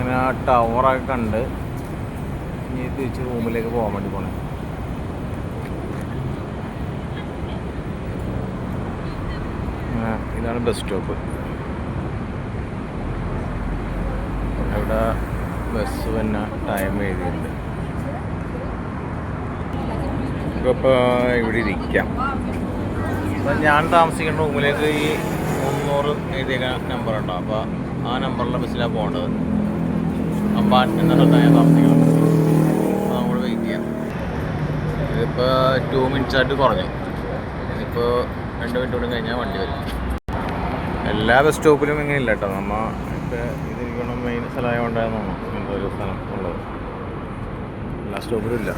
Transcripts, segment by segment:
അങ്ങനെ ആ ടവറൊക്കെ കണ്ട് ഇനി തിരിച്ച് റൂമിലേക്ക് പോകാൻ വേണ്ടി പോണേ. ഇതാണ് ബസ് സ്റ്റോപ്പ്. ഇവിടെ ബസ് പിന്നെ ടൈം എഴുതിയിട്ടുണ്ട്. ഇപ്പോൾ ഇവിടെ ഇരിക്കാം. അപ്പം ഞാൻ താമസിക്കുന്ന റൂമിലേക്ക് ഈ 300 എഴുതിയ നമ്പർ ഉണ്ടോ, അപ്പോൾ ആ നമ്പറിലെ ബസ്സിലാണ് പോകേണ്ടത്. അപ്പാർട്ട്മെൻ്റ് സ്ഥലത്താണ് ഞാൻ താമസിക്കുന്നത്. അപ്പോൾ നമ്മൾ വെയിറ്റ് ചെയ്യാം. ഇതിപ്പോൾ 2 minutes ആയിട്ട് കുറഞ്ഞു. ഇതിപ്പോൾ 2 minute കൂടി കഴിഞ്ഞാൽ വണ്ടി വരും. എല്ലാ ബസ് സ്റ്റോപ്പിലും ഇങ്ങനെ ഇല്ല കേട്ടോ. നമ്മൾ ഇതിരിക്കണം മെയിൻ സ്ഥലമായതുകൊണ്ടായിരുന്നു ഇങ്ങനത്തെ ഒരു സ്ഥലം ഉള്ളത്. എല്ലാ സ്റ്റോപ്പിലും ഇല്ല.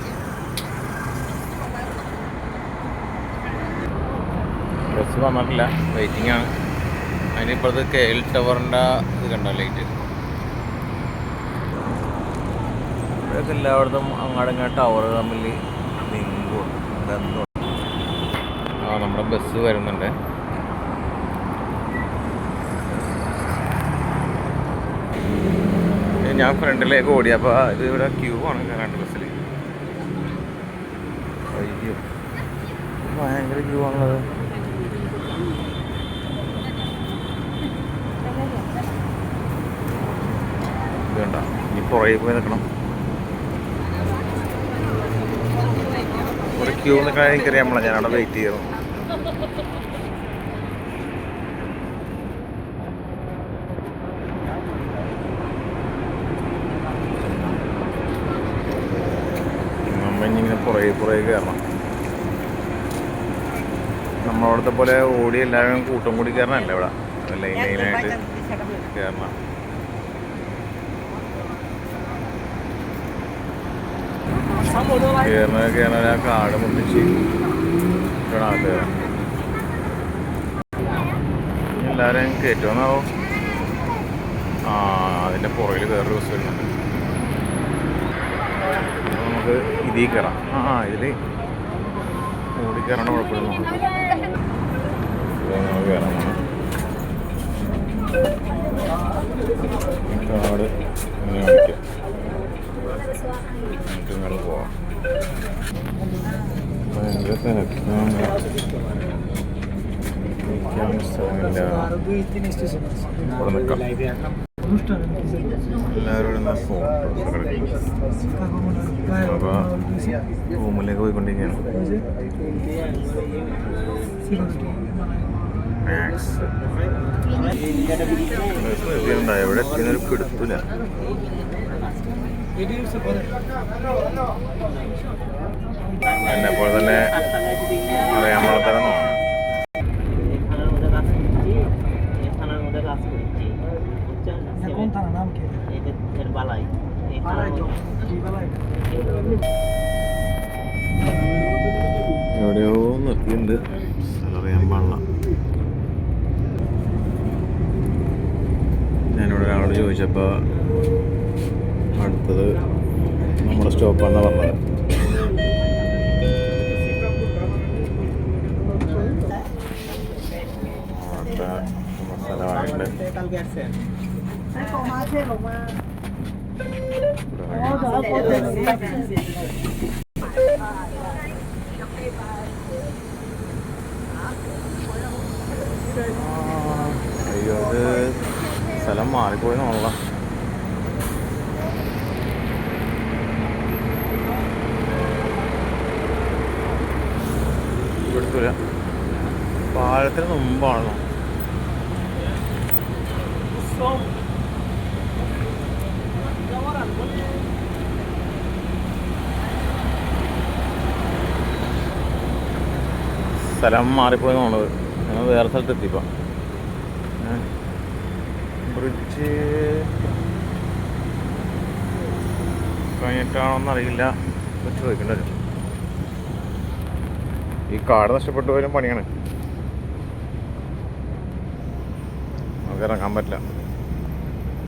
ബസ് വന്നിട്ടില്ല, വെയിറ്റിംഗ് ആണ്. അതിനിപ്പോഴത്തെ KL ടവറിൻ്റെ ഇത് കണ്ടോ, ലൈറ്റ്. ഇവിടെയൊക്കെ എല്ലായിടത്തും അങ്ങാടിങ്ങ ടവർ തമ്മിൽ ലിങ്കും ബന്ധവും. നമ്മുടെ ബസ് വരുന്നുണ്ട്. ഞാൻ ഫ്രണ്ടിലേക്ക് ഓടി. അപ്പോൾ ഇത് ഇവിടെ ക്യൂ ആണ് കയറാണ്ട് ബസ്സിൽ. അയ്യോ, ഭയങ്കര ക്യൂ ആണുള്ളത്. ഇത് വേണ്ട, ഇനി പുറകെ പോയി നിൽക്കണം. ഒരു ക്യൂ നിൽക്കാൻ എനിക്കറിയാമല്ലോ, ഞാനവിടെ വെയിറ്റ് ചെയ്യുന്നു. ഇങ്ങനെ പുറകെ കയറണം. നമ്മളവിടുത്തെ പോലെ ഓടി എല്ലാവരും കൂട്ടം കൂടി കയറണമല്ല ഇവിടെ. ലൈനായിട്ട് കയറണം. കയറുന്ന ആ കാട് മുട്ടിച്ച് അകത്ത് കയറാം. എല്ലാവരും കയറ്റുമെന്നാവോ? അതിൻ്റെ പുറകിൽ വേറൊരു ബസ് വരുന്നുണ്ട്. നമുക്ക് ഇതിൽ കയറാം. ഇതിൽ ഓടിക്കയറേണ്ട കുഴപ്പമില്ല. നമുക്ക് കയറാം. കാട് ഇങ്ങനെ കാണിക്കാം. നമുക്ക് ഇങ്ങനെ പോവാം. ഭയങ്കര തിരക്കാണ്. ഇവിടെ നിൽക്കാം. എല്ലാവരും അപ്പോൾ റൂമിലേക്ക് പോയിക്കൊണ്ടിരിക്കുകയാണ്. എവിടെ എത്തിയെന്നൊരു പിടുത്തില്ല. എന്നെപ്പോലെ തന്നെ അറിയാൻ പാടത്തരം തോന്നുന്നു. എവിടെയോ നിർത്തിയിട്ടുണ്ട്, സ്ഥലറിയാൻ പാടില്ല. ഞാനിവിടെ ഒരാളോട് ചോദിച്ചപ്പോൾ അടുത്തത് നമ്മുടെ സ്റ്റോപ്പാണെന്നാണ് പറഞ്ഞത്. സ്ഥലമായിട്ടുണ്ട്. അയ്യോ, ഇത് സ്ഥലം മാറിപ്പോയി നോള. എടുത്തില്ല, പാലത്തിന് മുമ്പാണല്ലോ. സ്ഥലം മാറിപ്പോയി നോണത്. ഞങ്ങൾ വേറെ സ്ഥലത്ത് എത്തിയപ്പോൾ ബ്രിഡ്ജ് കഴിഞ്ഞിട്ടാണോന്നറിയില്ല, ചോദിക്കേണ്ടി വരും. ഈ കാട് നഷ്ടപ്പെട്ടു പോയാലും പണിയാണ്, നമുക്ക് ഇറങ്ങാൻ പറ്റില്ല.